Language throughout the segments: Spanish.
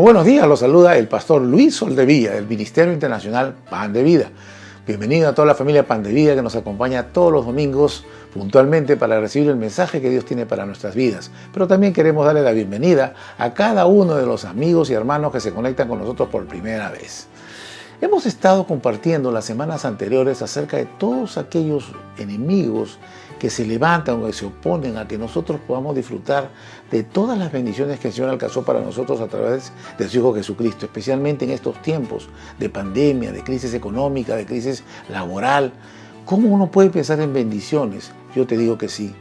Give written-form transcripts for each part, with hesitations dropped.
Muy buenos días, los saluda el pastor Luis Soldevilla del Ministerio Internacional Pan de Vida. Bienvenido a toda la familia Pan de Vida que nos acompaña todos los domingos puntualmente para recibir el mensaje que Dios tiene para nuestras vidas. Pero también queremos darle la bienvenida a cada uno de los amigos y hermanos que se conectan con nosotros por primera vez. Hemos estado compartiendo las semanas anteriores acerca de todos aquellos enemigos que se levantan o que se oponen a que nosotros podamos disfrutar de todas las bendiciones que el Señor alcanzó para nosotros a través de su Hijo Jesucristo, especialmente en estos tiempos de pandemia, de crisis económica, de crisis laboral. ¿Cómo uno puede pensar en bendiciones? Yo te digo que sí.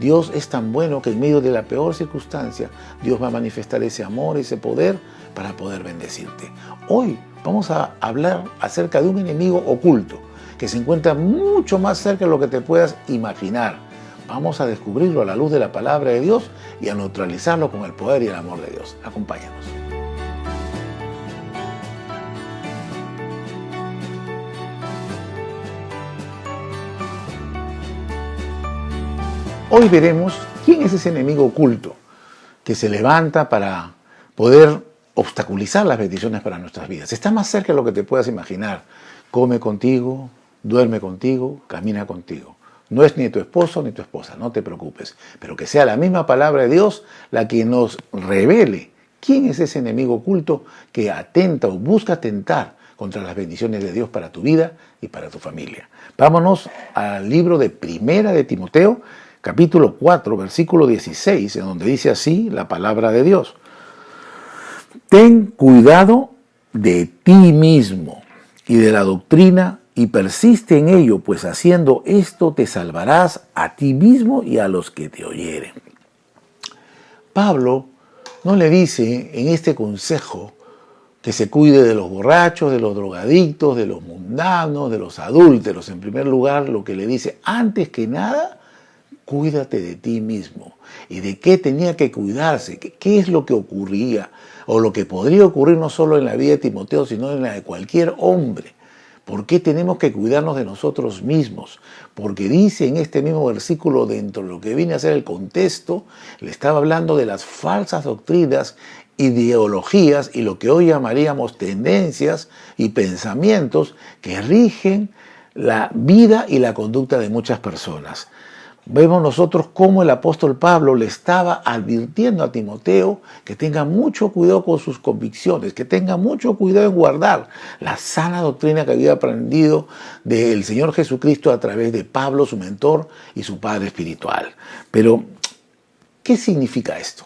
Dios es tan bueno que en medio de la peor circunstancia, Dios va a manifestar ese amor, ese poder para poder bendecirte. Hoy vamos a hablar acerca de un enemigo oculto que se encuentra mucho más cerca de lo que te puedas imaginar. Vamos a descubrirlo a la luz de la palabra de Dios y a neutralizarlo con el poder y el amor de Dios. Acompáñanos. Hoy veremos quién es ese enemigo oculto que se levanta para poder obstaculizar las bendiciones para nuestras vidas. Está más cerca de lo que te puedas imaginar. Come contigo, duerme contigo, camina contigo. No es ni tu esposo ni tu esposa, no te preocupes. Pero que sea la misma palabra de Dios la que nos revele quién es ese enemigo oculto que atenta o busca atentar contra las bendiciones de Dios para tu vida y para tu familia. Vámonos al libro de Primera de Timoteo, capítulo 4, versículo 16, en donde dice así la palabra de Dios. Ten cuidado de ti mismo y de la doctrina y persiste en ello, pues haciendo esto te salvarás a ti mismo y a los que te oyeren. Pablo no le dice en este consejo que se cuide de los borrachos, de los drogadictos, de los mundanos, de los adúlteros. En primer lugar, lo que le dice, antes que nada, cuídate de ti mismo. ¿Y de qué tenía que cuidarse? ¿Qué es lo que ocurría? O lo que podría ocurrir no solo en la vida de Timoteo, sino en la de cualquier hombre. ¿Por qué tenemos que cuidarnos de nosotros mismos? Porque dice en este mismo versículo, dentro de lo que viene a ser el contexto, le estaba hablando de las falsas doctrinas, ideologías y lo que hoy llamaríamos tendencias y pensamientos que rigen la vida y la conducta de muchas personas. Vemos nosotros cómo el apóstol Pablo le estaba advirtiendo a Timoteo que tenga mucho cuidado con sus convicciones, que tenga mucho cuidado en guardar la sana doctrina que había aprendido del Señor Jesucristo a través de Pablo, su mentor y su padre espiritual. Pero, ¿qué significa esto?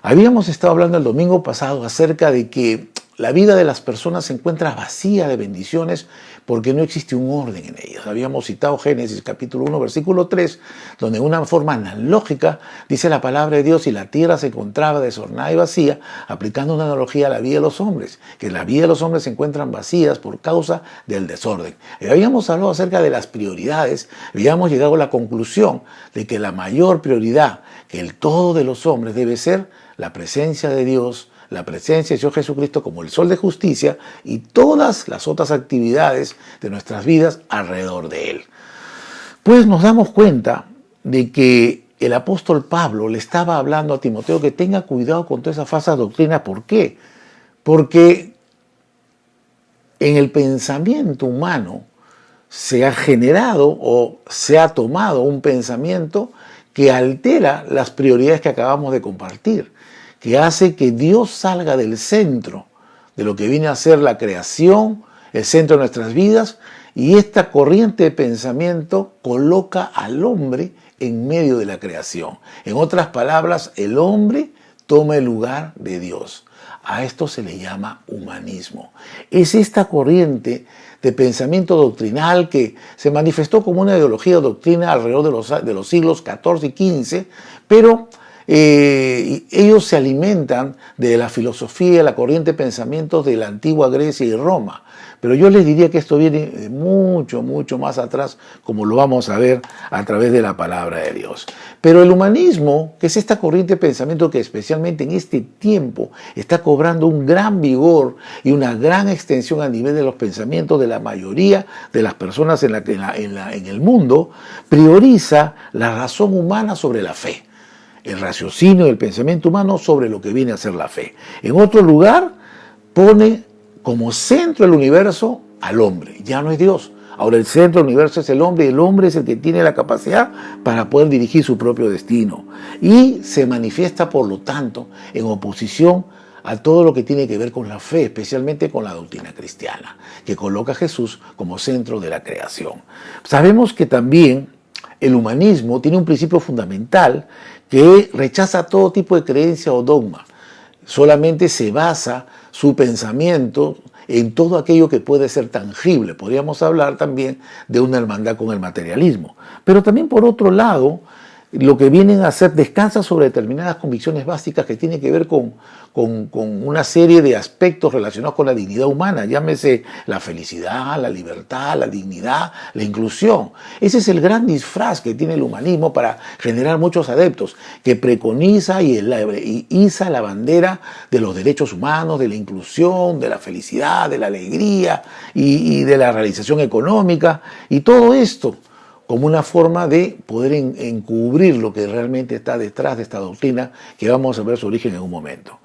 Habíamos estado hablando el domingo pasado acerca de que la vida de las personas se encuentra vacía de bendiciones porque no existe un orden en ellas. Habíamos citado Génesis capítulo 1, versículo 3, donde de una forma analógica dice la palabra de Dios y la tierra se encontraba desordenada y vacía, aplicando una analogía a la vida de los hombres, que la vida de los hombres se encuentran vacías por causa del desorden. Y habíamos hablado acerca de las prioridades, habíamos llegado a la conclusión de que la mayor prioridad, que el todo de los hombres debe ser la presencia de Dios, la presencia de Dios Jesucristo como el sol de justicia y todas las otras actividades de nuestras vidas alrededor de Él. Pues nos damos cuenta de que el apóstol Pablo le estaba hablando a Timoteo que tenga cuidado con toda esa falsa doctrina. ¿Por qué? Porque en el pensamiento humano se ha generado o se ha tomado un pensamiento que altera las prioridades que acabamos de compartir, que hace que Dios salga del centro de lo que viene a ser la creación, el centro de nuestras vidas, y esta corriente de pensamiento coloca al hombre en medio de la creación. En otras palabras, el hombre toma el lugar de Dios. A esto se le llama humanismo. Es esta corriente de pensamiento doctrinal que se manifestó como una ideología o doctrina alrededor de los siglos XIV y XV, pero ellos se alimentan de la filosofía, la corriente de pensamientos de la antigua Grecia y Roma. Pero yo les diría que esto viene de mucho, mucho más atrás, como lo vamos a ver a través de la palabra de Dios. Pero el humanismo, que es esta corriente de pensamiento que especialmente en este tiempo está cobrando un gran vigor y una gran extensión a nivel de los pensamientos de la mayoría de las personas en el mundo, prioriza la razón humana sobre la fe. el raciocinio del pensamiento humano sobre lo que viene a ser la fe. En otro lugar, pone como centro del universo al hombre, ya no es Dios. Ahora el centro del universo es el hombre y el hombre es el que tiene la capacidad para poder dirigir su propio destino. Y se manifiesta, por lo tanto, en oposición a todo lo que tiene que ver con la fe, especialmente con la doctrina cristiana, que coloca a Jesús como centro de la creación. Sabemos que también el humanismo tiene un principio fundamental que rechaza todo tipo de creencia o dogma. Solamente se basa su pensamiento en todo aquello que puede ser tangible. Podríamos hablar también de una hermandad con el materialismo. Pero también, por otro lado, lo que vienen a hacer descansa sobre determinadas convicciones básicas que tienen que ver con una serie de aspectos relacionados con la dignidad humana, llámese la felicidad, la libertad, la dignidad, la inclusión. Ese es el gran disfraz que tiene el humanismo para generar muchos adeptos, que preconiza y iza la bandera de los derechos humanos, de la inclusión, de la felicidad, de la alegría y de la realización económica, y todo esto como una forma de poder encubrir lo que realmente está detrás de esta doctrina, que vamos a ver su origen en un momento.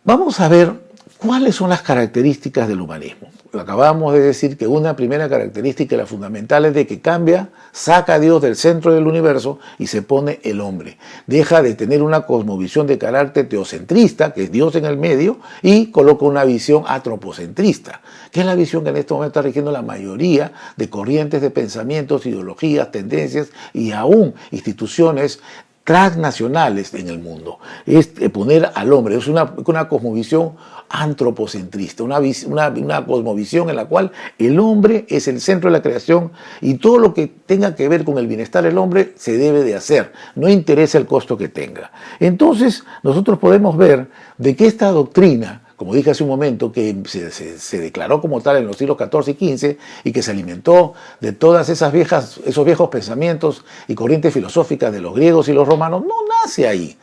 Vamos a ver cuáles son las características del humanismo. Acabamos de decir que una primera característica, la fundamental, es de que cambia, saca a Dios del centro del universo y se pone el hombre. Deja de tener una cosmovisión de carácter teocentrista, que es Dios en el medio, y coloca una visión antropocentrista, que es la visión que en este momento está rigiendo la mayoría de corrientes de pensamientos, ideologías, tendencias y aún instituciones transnacionales en el mundo. Es poner al hombre, es una cosmovisión antropocentrista, una cosmovisión en la cual el hombre es el centro de la creación y todo lo que tenga que ver con el bienestar del hombre se debe de hacer, no interesa el costo que tenga. Entonces nosotros podemos ver de que esta doctrina, como dije hace un momento, que se declaró como tal en los siglos XIV y XV y que se alimentó de todas esos viejos pensamientos y corrientes filosóficas de los griegos y los romanos, no nace ahí.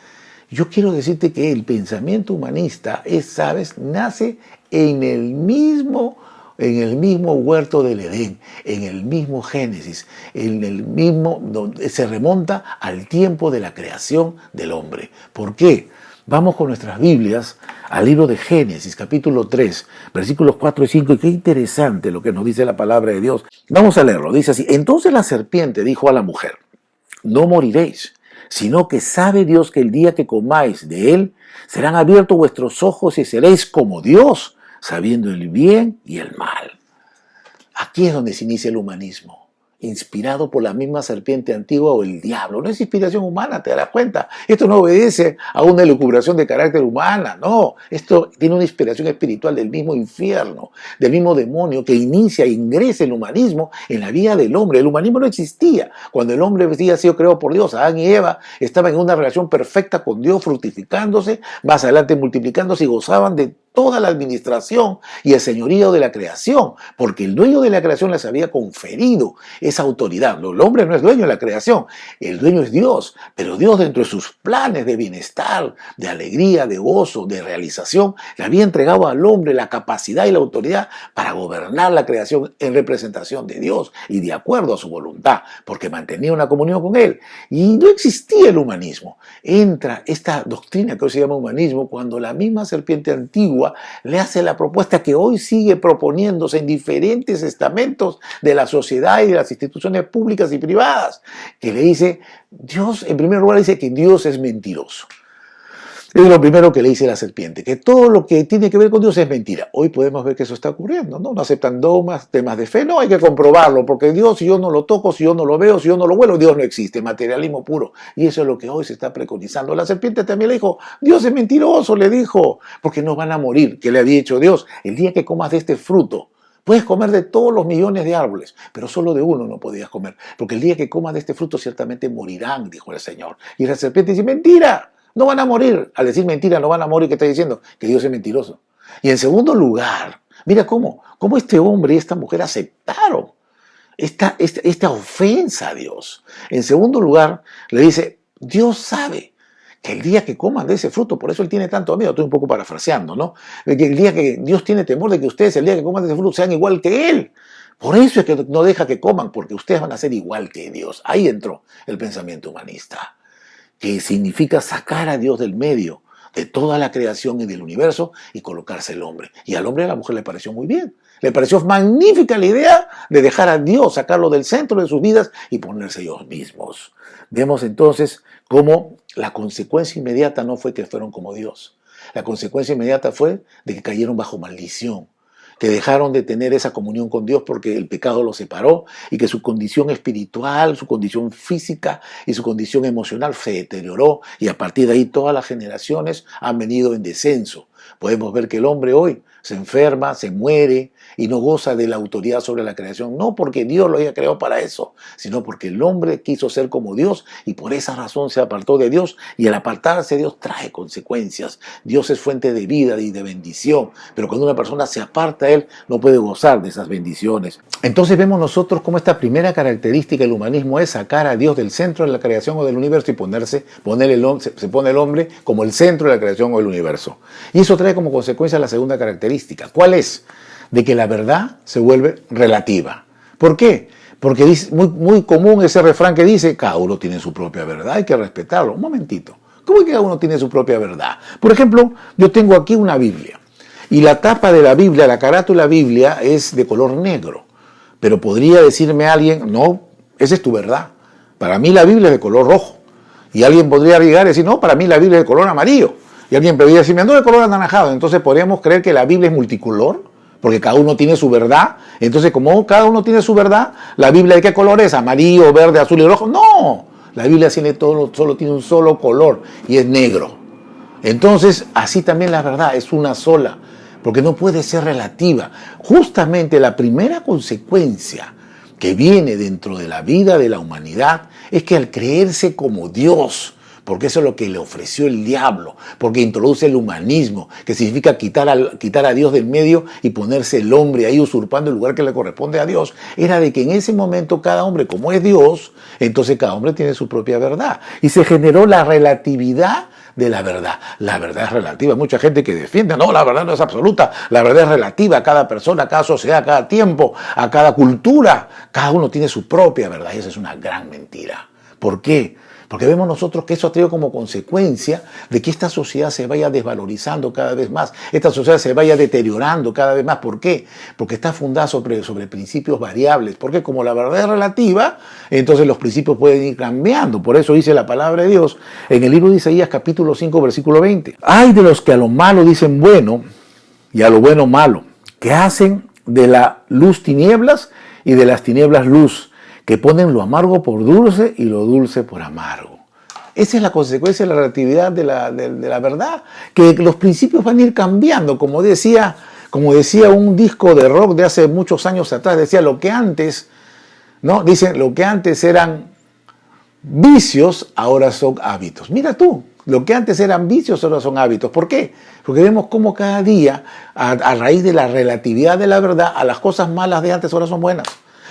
Yo quiero decirte que el pensamiento humanista nace en el mismo huerto del Edén, en el mismo Génesis, se remonta al tiempo de la creación del hombre. ¿Por qué? Vamos con nuestras Biblias al libro de Génesis, capítulo 3, versículos 4 y 5, y qué interesante lo que nos dice la palabra de Dios. Vamos a leerlo, dice así: entonces la serpiente dijo a la mujer: no moriréis, sino que sabe Dios que el día que comáis de él, serán abiertos vuestros ojos y seréis como Dios, sabiendo el bien y el mal. Aquí es donde se inicia el humanismo, inspirado por la misma serpiente antigua o el diablo. No es inspiración humana, te darás cuenta. Esto no obedece a una elucubración de carácter humana, no. Esto tiene una inspiración espiritual del mismo infierno, del mismo demonio que inicia e ingresa el humanismo en la vida del hombre. El humanismo no existía cuando el hombre había sido creado por Dios. Adán y Eva estaban en una relación perfecta con Dios, fructificándose, más adelante multiplicándose y gozaban de toda la administración y el señorío de la creación, porque el dueño de la creación les había conferido esa autoridad. El hombre no es dueño de la creación, el dueño es Dios, pero Dios, dentro de sus planes de bienestar, de alegría, de gozo, de realización, le había entregado al hombre la capacidad y la autoridad para gobernar la creación en representación de Dios y de acuerdo a su voluntad, porque mantenía una comunión con él. Y no existía el humanismo. Entra esta doctrina que hoy se llama humanismo cuando la misma serpiente antigua le hace la propuesta que hoy sigue proponiéndose en diferentes estamentos de la sociedad y de las instituciones públicas y privadas, que le dice, Dios, en primer lugar dice que Dios es mentiroso. Es lo primero que le dice la serpiente, que todo lo que tiene que ver con Dios es mentira. Hoy podemos ver que eso está ocurriendo, ¿no? No aceptan dogmas, temas de fe, no, hay que comprobarlo, porque Dios, si yo no lo toco, si yo no lo veo, si yo no lo huelo, Dios no existe, materialismo puro. Y eso es lo que hoy se está preconizando. La serpiente también le dijo, Dios es mentiroso, le dijo, porque no van a morir. ¿Qué le había dicho Dios? El día que comas de este fruto, puedes comer de todos los millones de árboles, pero solo de uno no podías comer, porque el día que comas de este fruto ciertamente morirán, dijo el Señor. Y la serpiente dice, mentira. No van a morir. Al decir mentira, no van a morir. ¿Qué está diciendo? Que Dios es mentiroso. Y en segundo lugar, mira cómo este hombre y esta mujer aceptaron esta ofensa a Dios. En segundo lugar, le dice, Dios sabe que el día que coman de ese fruto, por eso él tiene tanto miedo, estoy un poco parafraseando, ¿no? Que el día que Dios tiene temor de que ustedes, el día que coman de ese fruto, sean igual que él. Por eso es que no deja que coman, porque ustedes van a ser igual que Dios. Ahí entró el pensamiento humanista. que significa sacar a Dios del medio de toda la creación y del universo y colocarse el hombre. Y al hombre y a la mujer le pareció muy bien. Le pareció magnífica la idea de dejar a Dios, sacarlo del centro de sus vidas y ponerse ellos mismos. Vemos entonces cómo la consecuencia inmediata no fue que fueron como Dios. La consecuencia inmediata fue de que cayeron bajo maldición, que dejaron de tener esa comunión con Dios porque el pecado los separó y que su condición espiritual, su condición física y su condición emocional se deterioró, y a partir de ahí todas las generaciones han venido en descenso. Podemos ver que el hombre hoy se enferma, se muere y no goza de la autoridad sobre la creación, no porque Dios lo haya creado para eso, sino porque el hombre quiso ser como Dios y por esa razón se apartó de Dios, y al apartarse de Dios trae consecuencias. Dios es fuente de vida y de bendición, pero cuando una persona se aparta de Él no puede gozar de esas bendiciones. Entonces vemos nosotros cómo esta primera característica del humanismo es sacar a Dios del centro de la creación o del universo y se pone el hombre como el centro de la creación o del universo. Y eso trae como consecuencia la segunda característica. ¿Cuál es? De que la verdad se vuelve relativa. ¿Por qué? Porque es muy común ese refrán que dice, cada uno tiene su propia verdad, hay que respetarlo. Un momentito, ¿cómo es que cada uno tiene su propia verdad? Por ejemplo, yo tengo aquí una Biblia, y la tapa de la Biblia, la carátula de la Biblia es de color negro. Pero podría decirme alguien, no, esa es tu verdad. Para mí la Biblia es de color rojo. Y alguien podría llegar y decir, no, para mí la Biblia es de color amarillo. Y alguien podría decirme, no, de color anaranjado. Entonces podríamos creer que la Biblia es multicolor, porque cada uno tiene su verdad. Entonces, como cada uno tiene su verdad, ¿la Biblia de qué color es? ¿Amarillo, verde, azul y rojo? No, la Biblia solo tiene un solo color, y es negro. Entonces, así también la verdad es una sola, porque no puede ser relativa. Justamente la primera consecuencia que viene dentro de la vida de la humanidad es que al creerse como Dios, porque eso es lo que le ofreció el diablo, porque introduce el humanismo, que significa quitar a Dios del medio y ponerse el hombre ahí usurpando el lugar que le corresponde a Dios, era de que en ese momento cada hombre, como es Dios, entonces cada hombre tiene su propia verdad. Y se generó la relatividad de la verdad. La verdad es relativa. Hay mucha gente que defiende, no, la verdad no es absoluta, la verdad es relativa a cada persona, a cada sociedad, a cada tiempo, a cada cultura. Cada uno tiene su propia verdad, y esa es una gran mentira. ¿Por qué? Porque vemos nosotros que eso ha traído como consecuencia de que esta sociedad se vaya desvalorizando cada vez más, esta sociedad se vaya deteriorando cada vez más. ¿Por qué? Porque está fundada sobre principios variables. Porque como la verdad es relativa, entonces los principios pueden ir cambiando. Por eso dice la palabra de Dios en el libro de Isaías capítulo 5 versículo 20. Hay de los que a lo malo dicen bueno y a lo bueno malo, que hacen de la luz tinieblas y de las tinieblas luz, que ponen lo amargo por dulce y lo dulce por amargo. Esa es la consecuencia de la relatividad de la verdad, que los principios van a ir cambiando. Como decía un disco de rock de hace muchos años atrás, decía lo que antes, ¿no? Dicen, lo que antes eran vicios, ahora son hábitos. Mira tú, lo que antes eran vicios, ahora son hábitos. ¿Por qué? Porque vemos cómo cada día, a raíz de la relatividad de la verdad, a las cosas malas de antes ahora son buenas.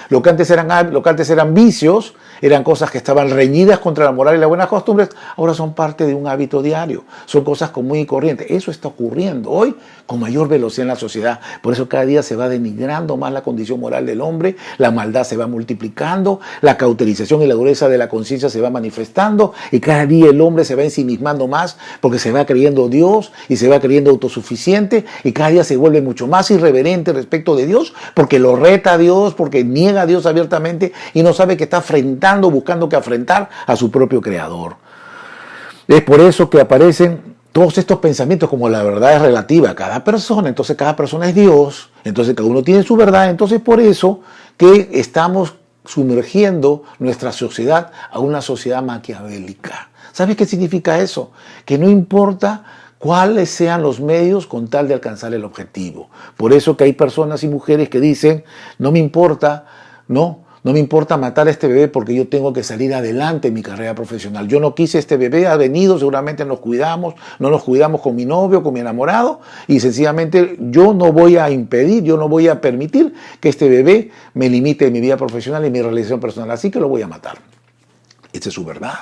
Lo que antes eran vicios, eran cosas que estaban reñidas contra la moral y las buenas costumbres, ahora son parte de un hábito diario, son cosas común y corriente. Eso está ocurriendo hoy con mayor velocidad en la sociedad. Por eso cada día se va denigrando más la condición moral del hombre, la maldad se va multiplicando, la cauterización y la dureza de la conciencia se va manifestando, y cada día el hombre se va ensimismando más porque se va creyendo Dios y se va creyendo autosuficiente, y cada día se vuelve mucho más irreverente respecto de Dios porque lo reta a Dios, porque niega a Dios abiertamente y no sabe que está buscando que afrentar a su propio creador. Es por eso que aparecen todos estos pensamientos como la verdad es relativa a cada persona, entonces cada persona es Dios, entonces cada uno tiene su verdad. Entonces por eso que estamos sumergiendo nuestra sociedad a una sociedad maquiavélica. ¿Sabes qué significa eso? Que no importa cuáles sean los medios con tal de alcanzar el objetivo. Por eso que hay personas y mujeres que dicen, no me importa matar a este bebé porque yo tengo que salir adelante en mi carrera profesional. Yo no quise este bebé, ha venido, seguramente no nos cuidamos con mi novio, con mi enamorado, y sencillamente yo no voy a permitir que este bebé me limite en mi vida profesional y mi realización personal, así que lo voy a matar. Esta es su verdad.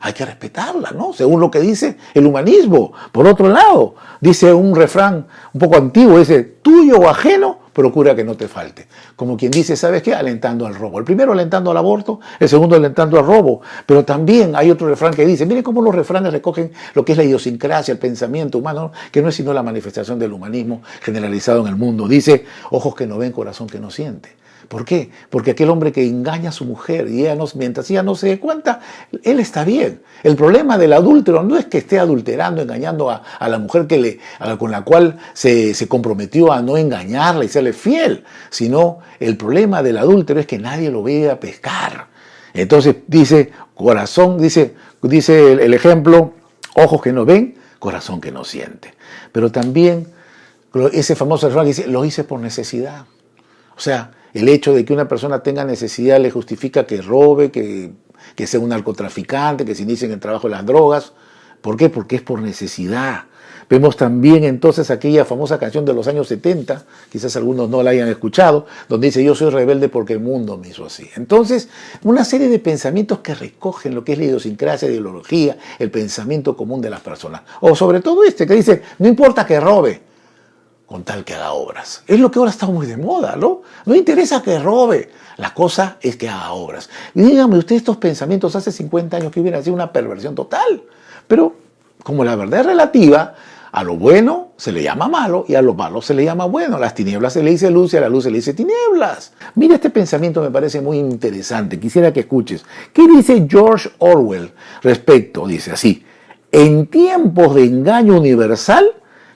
Hay que respetarla, ¿no? Según lo que dice el humanismo. Por otro lado, dice un refrán un poco antiguo, dice, tuyo o ajeno, procura que no te falte. Como quien dice, ¿sabes qué? Alentando al robo. El primero alentando al aborto, el segundo alentando al robo. Pero también hay otro refrán que dice, miren cómo los refranes recogen lo que es la idiosincrasia, el pensamiento humano, que no es sino la manifestación del humanismo generalizado en el mundo. Dice, ojos que no ven, corazón que no siente. ¿Por qué? Porque aquel hombre que engaña a su mujer y ella no, mientras ella no se dé cuenta, él está bien. El problema del adúltero no es que esté adulterando, engañando a la mujer con la cual se comprometió a no engañarla y serle fiel, sino el problema del adúltero es que nadie lo vea pescar. Entonces dice, corazón, dice el ejemplo, ojos que no ven, corazón que no siente. Pero también ese famoso refrán que dice, lo hice por necesidad. O sea, el hecho de que una persona tenga necesidad le justifica que robe, que sea un narcotraficante, que se inicie en el trabajo de las drogas. ¿Por qué? Porque es por necesidad. Vemos también entonces aquella famosa canción de los años 70, quizás algunos no la hayan escuchado, donde dice, yo soy rebelde porque el mundo me hizo así. Entonces, una serie de pensamientos que recogen lo que es la idiosincrasia, la ideología, el pensamiento común de las personas. O sobre todo que dice, no importa que robe, con tal que haga obras. Es lo que ahora está muy de moda, ¿no? No interesa que robe, la cosa es que haga obras. Y dígame usted, estos pensamientos hace 50 años que hubieran sido una perversión total. Pero como la verdad es relativa, a lo bueno se le llama malo y a lo malo se le llama bueno. A las tinieblas se le dice luz y a la luz se le dice tinieblas. Mira, este pensamiento me parece muy interesante. Quisiera que escuches. ¿Qué dice George Orwell respecto? Dice así, en tiempos de engaño universal,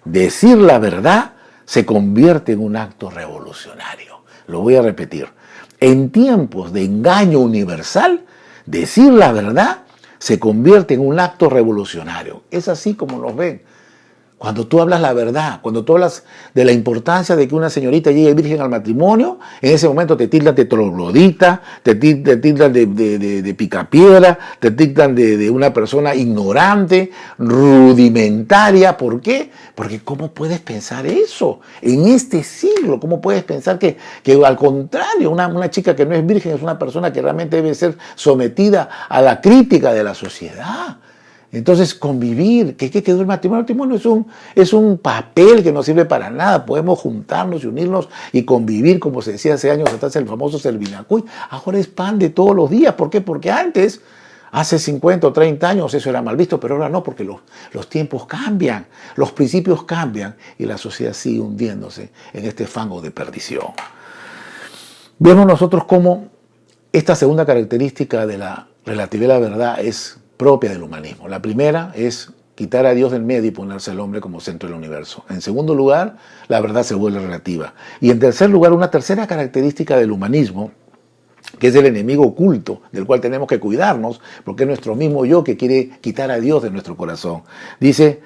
decir la verdad se convierte en un acto revolucionario. Lo voy a repetir. En tiempos de engaño universal, decir la verdad se convierte en un acto revolucionario. Es así como nos ven. Cuando tú hablas la verdad, cuando tú hablas de la importancia de que una señorita llegue virgen al matrimonio, en ese momento te tildan de troglodita, te tildan de picapiedra, te tildan de una persona ignorante, rudimentaria. ¿Por qué? Porque ¿cómo puedes pensar eso? En este siglo, ¿cómo puedes pensar que al contrario, una chica que no es virgen es una persona que realmente debe ser sometida a la crítica de la sociedad? Entonces, convivir, ¿qué quedó el matrimonio? El matrimonio es un papel que no sirve para nada. Podemos juntarnos y unirnos y convivir, como se decía hace años atrás, el famoso Servinacuy. Ahora es pan de todos los días. ¿Por qué? Porque antes, hace 50 o 30 años, eso era mal visto, pero ahora no, porque los tiempos cambian, los principios cambian y la sociedad sigue hundiéndose en este fango de perdición. Vemos nosotros cómo esta segunda característica de la relatividad de la verdad es propia del humanismo. La primera es quitar a Dios del medio y ponerse al hombre como centro del universo. En segundo lugar, la verdad se vuelve relativa. Y en tercer lugar, una tercera característica del humanismo, que es el enemigo oculto, del cual tenemos que cuidarnos, porque es nuestro mismo yo que quiere quitar a Dios de nuestro corazón. Dice,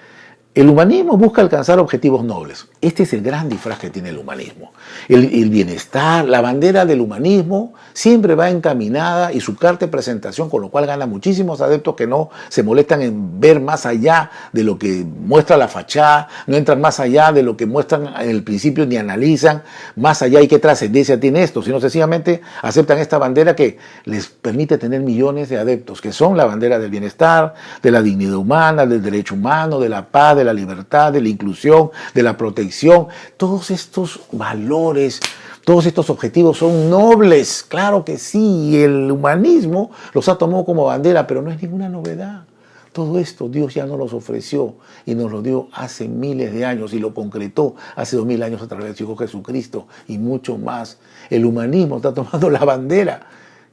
el humanismo busca alcanzar objetivos nobles. Este es el gran disfraz que tiene el humanismo. El bienestar, la bandera del humanismo siempre va encaminada y su carta de presentación, con lo cual gana muchísimos adeptos que no se molestan en ver más allá de lo que muestra la fachada, no entran más allá de lo que muestran en el principio ni analizan más allá y qué trascendencia tiene esto, sino sencillamente aceptan esta bandera que les permite tener millones de adeptos, que son la bandera del bienestar, de la dignidad humana, del derecho humano, de la paz, de la libertad, de la inclusión, de la protección. Todos estos valores, todos estos objetivos son nobles, claro que sí, y el humanismo los ha tomado como bandera, pero no es ninguna novedad. Todo esto Dios ya nos los ofreció y nos lo dio hace miles de años y lo concretó hace 2000 años a través de su Hijo Jesucristo y mucho más. El humanismo está tomando la bandera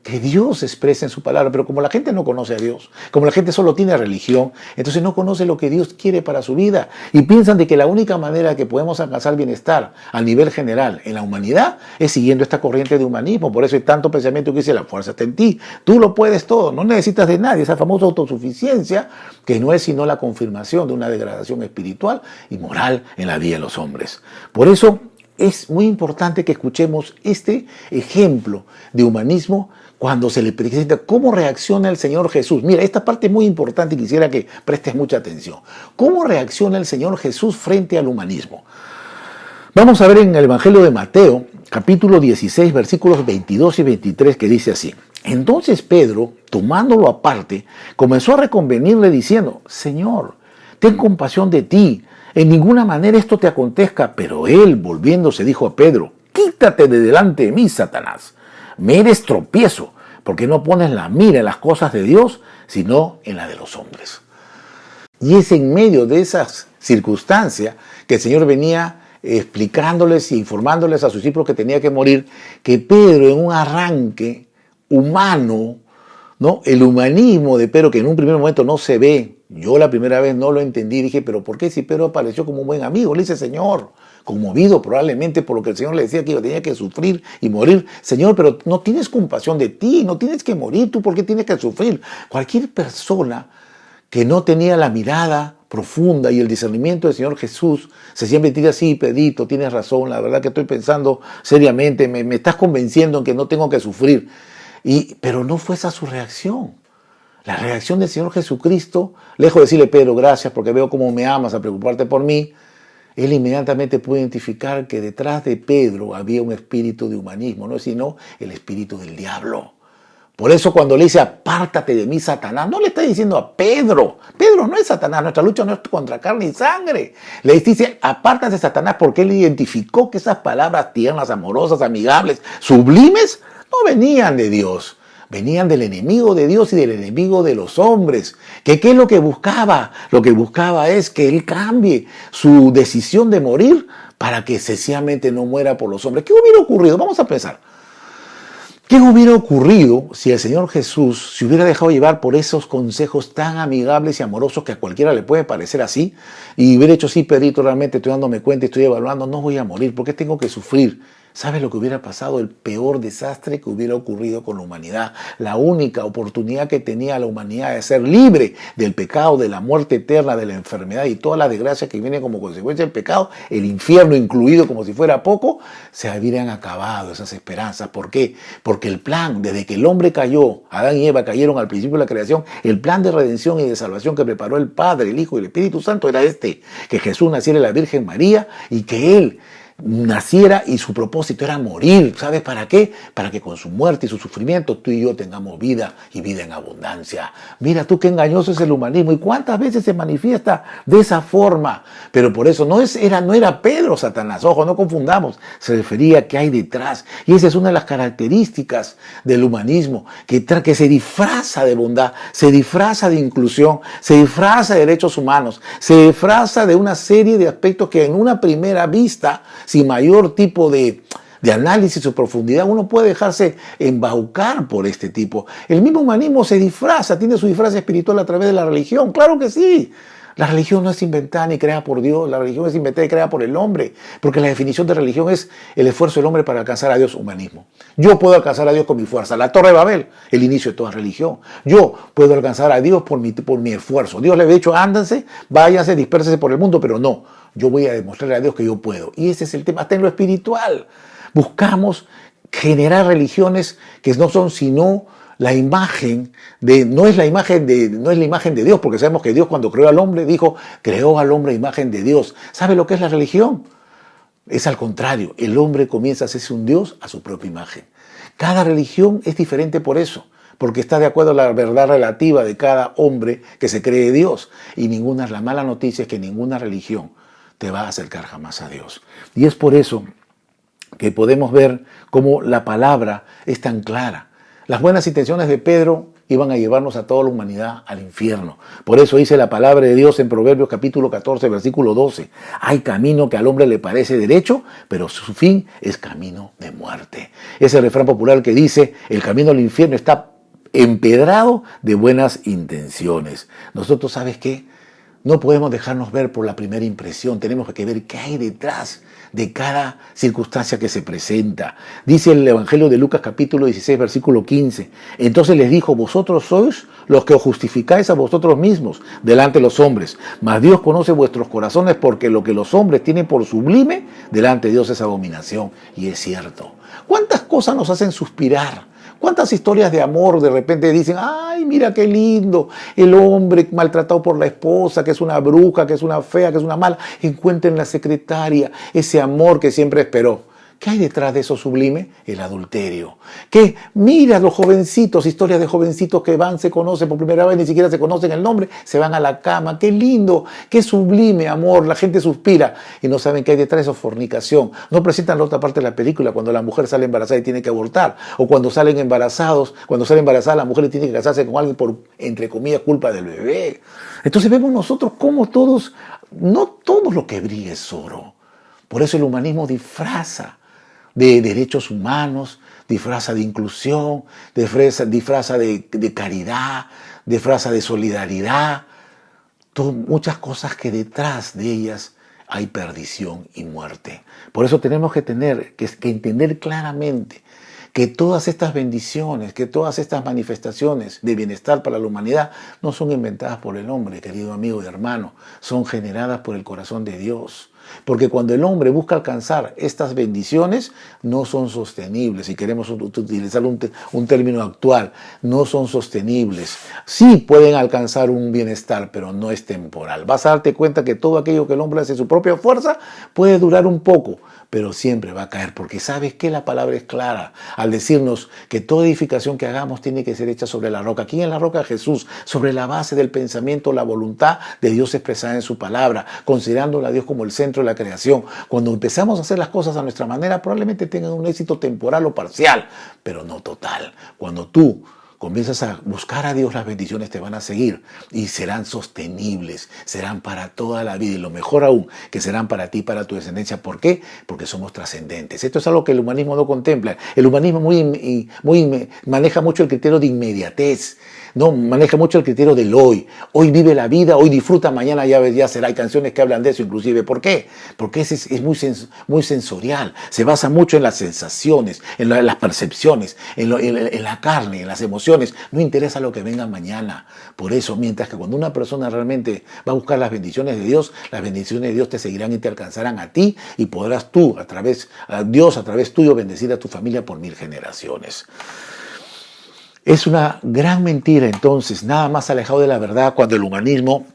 que Dios expresa en su palabra, pero como la gente no conoce a Dios, como la gente solo tiene religión, entonces no conoce lo que Dios quiere para su vida y piensan de que la única manera que podemos alcanzar bienestar a nivel general en la humanidad es siguiendo esta corriente de humanismo. Por eso hay tanto pensamiento que dice, la fuerza está en ti, tú lo puedes todo, no necesitas de nadie, esa famosa autosuficiencia que no es sino la confirmación de una degradación espiritual y moral en la vida de los hombres. Por eso es muy importante que escuchemos este ejemplo de humanismo cuando se le presenta cómo reacciona el Señor Jesús. Mira, esta parte es muy importante y quisiera que prestes mucha atención. ¿Cómo reacciona el Señor Jesús frente al humanismo? Vamos a ver en el Evangelio de Mateo, capítulo 16, versículos 22 y 23, que dice así. Entonces Pedro, tomándolo aparte, comenzó a reconvenirle diciendo, Señor, ten compasión de ti, en ninguna manera esto te acontezca. Pero él, volviéndose, dijo a Pedro, quítate de delante de mí, Satanás. Me eres tropiezo, porque no pones la mira en las cosas de Dios, sino en la de los hombres. Y es en medio de esas circunstancias que el Señor venía explicándoles e informándoles a sus discípulos que tenía que morir, que Pedro, en un arranque humano, ¿no? El humanismo de Pedro, que en un primer momento no se ve, yo la primera vez no lo entendí, dije, pero ¿por qué si Pedro apareció como un buen amigo? Le dice, Señor, conmovido probablemente por lo que el Señor le decía que tenía que sufrir y morir. Señor, pero no tienes compasión de ti, no tienes que morir, ¿tú por qué tienes que sufrir? Cualquier persona que no tenía la mirada profunda y el discernimiento del Señor Jesús, se siempre dice así, Pedrito, tienes razón, la verdad que estoy pensando seriamente, me estás convenciendo en que no tengo que sufrir. Pero no fue esa su reacción. La reacción del Señor Jesucristo, lejos de decirle, Pedro, gracias porque veo cómo me amas a preocuparte por mí, él inmediatamente pudo identificar que detrás de Pedro había un espíritu de humanismo, no sino el espíritu del diablo. Por eso cuando le dice, apártate de mí, Satanás, no le está diciendo a Pedro. Pedro no es Satanás, nuestra lucha no es contra carne y sangre. Le dice, apártate de Satanás, porque él identificó que esas palabras tiernas, amorosas, amigables, sublimes, no venían de Dios. Venían del enemigo de Dios y del enemigo de los hombres. ¿Qué es lo que buscaba? Lo que buscaba es que él cambie su decisión de morir para que sencillamente no muera por los hombres. ¿Qué hubiera ocurrido? Vamos a pensar. ¿Qué hubiera ocurrido si el Señor Jesús se hubiera dejado llevar por esos consejos tan amigables y amorosos que a cualquiera le puede parecer así? Y hubiera hecho, sí, Pedrito, realmente estoy dándome cuenta, estoy evaluando, no voy a morir, ¿por qué tengo que sufrir? ¿Sabes lo que hubiera pasado? El peor desastre que hubiera ocurrido con la humanidad. La única oportunidad que tenía la humanidad de ser libre del pecado, de la muerte eterna, de la enfermedad y todas las desgracias que vienen como consecuencia del pecado, el infierno incluido como si fuera poco, se habrían acabado esas esperanzas. ¿Por qué? Porque el plan, desde que el hombre cayó, Adán y Eva cayeron al principio de la creación, el plan de redención y de salvación que preparó el Padre, el Hijo y el Espíritu Santo era que Jesús naciera de la Virgen María y que Él naciera y su propósito era morir. ¿Sabes para qué? Para que con su muerte y su sufrimiento tú y yo tengamos vida y vida en abundancia. Mira tú qué engañoso es el humanismo y cuántas veces se manifiesta de esa forma. Pero por eso no era Pedro Satanás, ojo, no confundamos, se refería a qué hay detrás. Y esa es una de las características del humanismo, que se disfraza de bondad, se disfraza de inclusión, se disfraza de derechos humanos, se disfraza de una serie de aspectos que en una primera vista, sin mayor tipo de análisis o profundidad, uno puede dejarse embaucar por este tipo. El mismo humanismo se disfraza, tiene su disfraz espiritual a través de la religión. Claro que sí. La religión no es inventada ni creada por Dios, la religión es inventada y creada por el hombre, porque la definición de religión es el esfuerzo del hombre para alcanzar a Dios, humanismo. Yo puedo alcanzar a Dios con mi fuerza. La Torre de Babel, el inicio de toda religión. Yo puedo alcanzar a Dios por mi esfuerzo. Dios le había dicho, ándanse, váyanse, dispérsense por el mundo, pero no. Yo voy a demostrarle a Dios que yo puedo. Y ese es el tema, hasta en lo espiritual. Buscamos generar religiones que no son sino la imagen no es la imagen de Dios, porque sabemos que Dios cuando creó al hombre dijo, creó al hombre a imagen de Dios. ¿Sabe lo que es la religión? Es al contrario, el hombre comienza a hacerse un Dios a su propia imagen. Cada religión es diferente por eso, porque está de acuerdo a la verdad relativa de cada hombre que se cree Dios. Y la mala noticia es que ninguna religión te va a acercar jamás a Dios. Y es por eso que podemos ver cómo la palabra es tan clara. Las buenas intenciones de Pedro iban a llevarnos a toda la humanidad al infierno. Por eso dice la palabra de Dios en Proverbios capítulo 14, versículo 12. Hay camino que al hombre le parece derecho, pero su fin es camino de muerte. Ese refrán popular que dice, el camino al infierno está empedrado de buenas intenciones. Nosotros, ¿sabes qué? No podemos dejarnos ver por la primera impresión, tenemos que ver qué hay detrás de cada circunstancia que se presenta. Dice el Evangelio de Lucas capítulo 16, versículo 15. Entonces les dijo, vosotros sois los que os justificáis a vosotros mismos delante de los hombres, mas Dios conoce vuestros corazones porque lo que los hombres tienen por sublime, delante de Dios es abominación. Y es cierto. ¿Cuántas cosas nos hacen suspirar? ¿Cuántas historias de amor de repente dicen, ay, mira qué lindo, el hombre maltratado por la esposa, que es una bruja, que es una fea, que es una mala, encuentra en la secretaria ese amor que siempre esperó? ¿Qué hay detrás de eso sublime? El adulterio. Que mira los jovencitos, historias de jovencitos que van, se conocen por primera vez, ni siquiera se conocen el nombre, se van a la cama. Qué lindo, qué sublime amor, la gente suspira y no saben qué hay detrás de eso, fornicación. No presentan la otra parte de la película, cuando la mujer sale embarazada y tiene que abortar, o cuando salen embarazados, cuando sale embarazada la mujer tiene que casarse con alguien por, entre comillas, culpa del bebé. Entonces vemos nosotros cómo todos, no todo lo que brilla es oro. Por eso el humanismo disfraza de derechos humanos, disfraza de inclusión, disfraza de caridad, disfraza de solidaridad, muchas cosas que detrás de ellas hay perdición y muerte. Por eso tenemos que tener que entender claramente que todas estas bendiciones, que todas estas manifestaciones de bienestar para la humanidad no son inventadas por el hombre, querido amigo y hermano, son generadas por el corazón de Dios. Porque cuando el hombre busca alcanzar estas bendiciones, no son sostenibles. Si queremos utilizar un término actual, no son sostenibles. Sí pueden alcanzar un bienestar, pero no es temporal. Vas a darte cuenta que todo aquello que el hombre hace de su propia fuerza puede durar un poco, pero siempre va a caer, porque sabes que la palabra es clara al decirnos que toda edificación que hagamos tiene que ser hecha sobre la roca. ¿Quién es la roca? Jesús, sobre la base del pensamiento, la voluntad de Dios expresada en su palabra, considerándola a Dios como el centro de la creación. Cuando empezamos a hacer las cosas a nuestra manera, probablemente tengan un éxito temporal o parcial, pero no total. Cuando tú comienzas a buscar a Dios, las bendiciones te van a seguir y serán sostenibles, serán para toda la vida y lo mejor aún, que serán para ti y para tu descendencia. ¿Por qué? Porque somos trascendentes. Esto es algo que el humanismo no contempla. El humanismo maneja mucho el criterio de inmediatez. No, maneja mucho el criterio del hoy. Hoy vive la vida, hoy disfruta, mañana ya será. Hay canciones que hablan de eso inclusive. ¿Por qué? Porque es muy sensorial. Se basa mucho en las sensaciones, en las percepciones, en la carne, en las emociones. No interesa lo que venga mañana. Por eso, mientras que cuando una persona realmente va a buscar las bendiciones de Dios, las bendiciones de Dios te seguirán y te alcanzarán a ti y podrás tú, Dios a través tuyo, bendecir a tu familia por 1000 generaciones. Es una gran mentira, entonces, nada más alejado de la verdad cuando el humanismo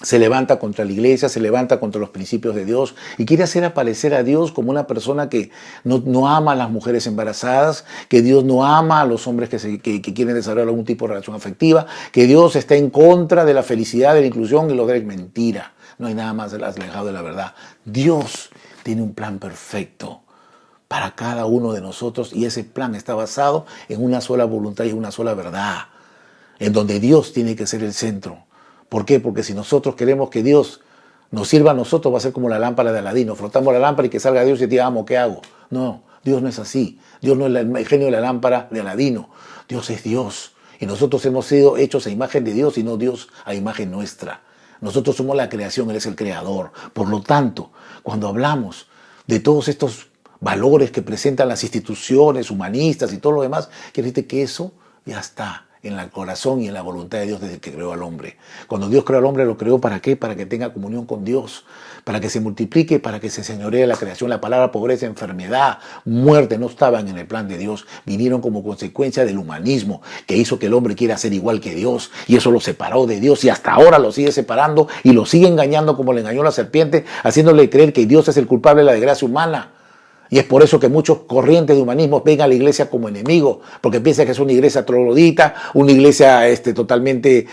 se levanta contra la iglesia, se levanta contra los principios de Dios y quiere hacer aparecer a Dios como una persona que no ama a las mujeres embarazadas, que Dios no ama a los hombres que quieren desarrollar algún tipo de relación afectiva, que Dios está en contra de la felicidad, de la inclusión y lo de mentira. No hay nada más alejado de la verdad. Dios tiene un plan perfecto para cada uno de nosotros y ese plan está basado en una sola voluntad y una sola verdad, en donde Dios tiene que ser el centro. ¿Por qué? Porque si nosotros queremos que Dios nos sirva a nosotros, va a ser como la lámpara de Aladino. Frotamos la lámpara y que salga Dios y te diga, amo, ¿qué hago? No, Dios no es así. Dios no es el genio de la lámpara de Aladino. Dios es Dios. Y nosotros hemos sido hechos a imagen de Dios y no Dios a imagen nuestra. Nosotros somos la creación, Él es el creador. Por lo tanto, cuando hablamos de todos estos valores que presentan las instituciones humanistas y todo lo demás, quiere decir que eso ya está en el corazón y en la voluntad de Dios desde que creó al hombre. Cuando Dios creó al hombre, ¿lo creó para qué? Para que tenga comunión con Dios, para que se multiplique, para que se señoree la creación. La palabra pobreza, enfermedad, muerte no estaban en el plan de Dios, vinieron como consecuencia del humanismo que hizo que el hombre quiera ser igual que Dios y eso lo separó de Dios y hasta ahora lo sigue separando y lo sigue engañando como le engañó la serpiente, haciéndole creer que Dios es el culpable de la desgracia humana. Y es por eso que muchos corrientes de humanismo ven a la iglesia como enemigo, porque piensan que es una iglesia troglodita, una iglesia totalmente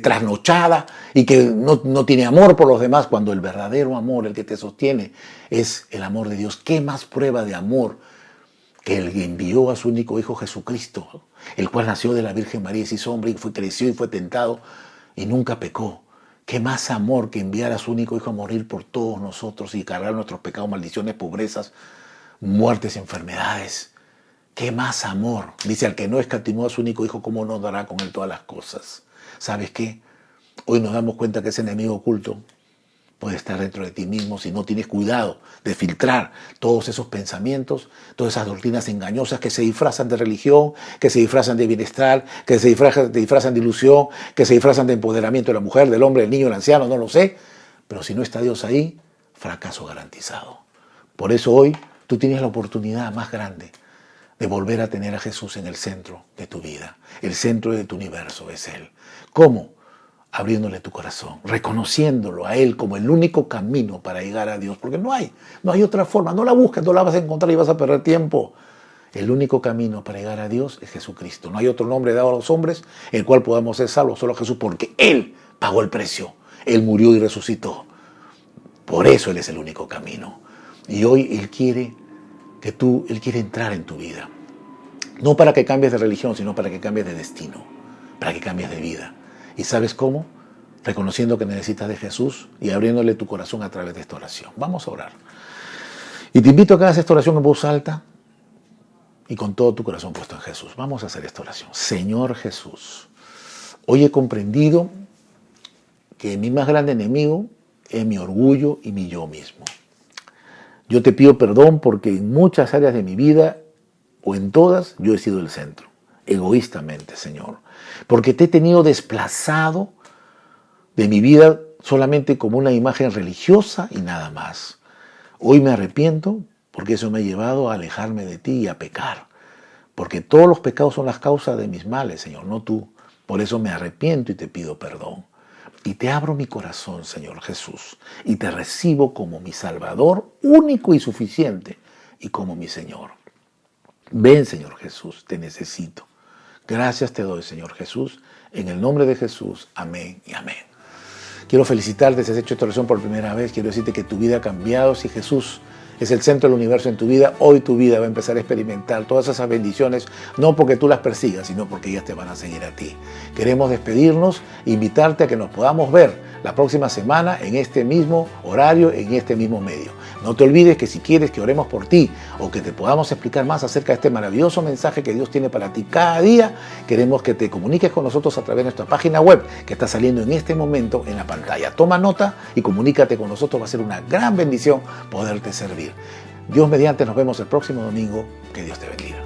trasnochada y que no tiene amor por los demás, cuando el verdadero amor, el que te sostiene, es el amor de Dios. ¿Qué más prueba de amor que el que envió a su único Hijo Jesucristo, el cual nació de la Virgen María y se hizo hombre y creció y fue tentado y nunca pecó? ¿Qué más amor que enviar a su único Hijo a morir por todos nosotros y cargar nuestros pecados, maldiciones, pobrezas, muertes, enfermedades? ¿Qué más amor? Dice, al que no escatimó a su único Hijo, ¿cómo no dará con él todas las cosas? ¿Sabes qué? Hoy nos damos cuenta que ese enemigo oculto puede estar dentro de ti mismo si no tienes cuidado de filtrar todos esos pensamientos, todas esas doctrinas engañosas que se disfrazan de religión, que se disfrazan de bienestar, que se disfrazan de ilusión, que se disfrazan de empoderamiento de la mujer, del hombre, del niño, del anciano, no lo sé. Pero si no está Dios ahí, fracaso garantizado. Por eso hoy tú tienes la oportunidad más grande de volver a tener a Jesús en el centro de tu vida. El centro de tu universo es Él. ¿Cómo? abriéndole tu corazón, reconociéndolo a Él como el único camino para llegar a Dios, porque no hay otra forma, no la busques, no la vas a encontrar y vas a perder tiempo. El único camino para llegar a Dios es Jesucristo. No hay otro nombre dado a los hombres en el cual podamos ser salvos, solo Jesús, porque Él pagó el precio. Él murió y resucitó. Por eso Él es el único camino. Y hoy Él quiere entrar en tu vida. No para que cambies de religión, sino para que cambies de destino, para que cambies de vida. ¿Y sabes cómo? Reconociendo que necesitas de Jesús y abriéndole tu corazón a través de esta oración. Vamos a orar. Y te invito a que hagas esta oración en voz alta y con todo tu corazón puesto en Jesús. Vamos a hacer esta oración. Señor Jesús, hoy he comprendido que mi más grande enemigo es mi orgullo y mi yo mismo. Yo te pido perdón porque en muchas áreas de mi vida, o en todas, yo he sido el centro, egoístamente, Señor. Porque te he tenido desplazado de mi vida solamente como una imagen religiosa y nada más. Hoy me arrepiento porque eso me ha llevado a alejarme de ti y a pecar. Porque todos los pecados son las causas de mis males, Señor, no tú. Por eso me arrepiento y te pido perdón. Y te abro mi corazón, Señor Jesús, y te recibo como mi Salvador único y suficiente y como mi Señor. Ven, Señor Jesús, te necesito. Gracias te doy, Señor Jesús, en el nombre de Jesús. Amén y amén. Quiero felicitarte si has hecho esta oración por primera vez. Quiero decirte que tu vida ha cambiado. Si Jesús es el centro del universo en tu vida, hoy tu vida va a empezar a experimentar todas esas bendiciones, no porque tú las persigas, sino porque ellas te van a seguir a ti. Queremos despedirnos, invitarte a que nos podamos ver la próxima semana en este mismo horario, en este mismo medio. No te olvides que si quieres que oremos por ti o que te podamos explicar más acerca de este maravilloso mensaje que Dios tiene para ti cada día, queremos que te comuniques con nosotros a través de nuestra página web que está saliendo en este momento en la pantalla. Toma nota y comunícate con nosotros, va a ser una gran bendición poderte servir. Dios mediante, nos vemos el próximo domingo. Que Dios te bendiga.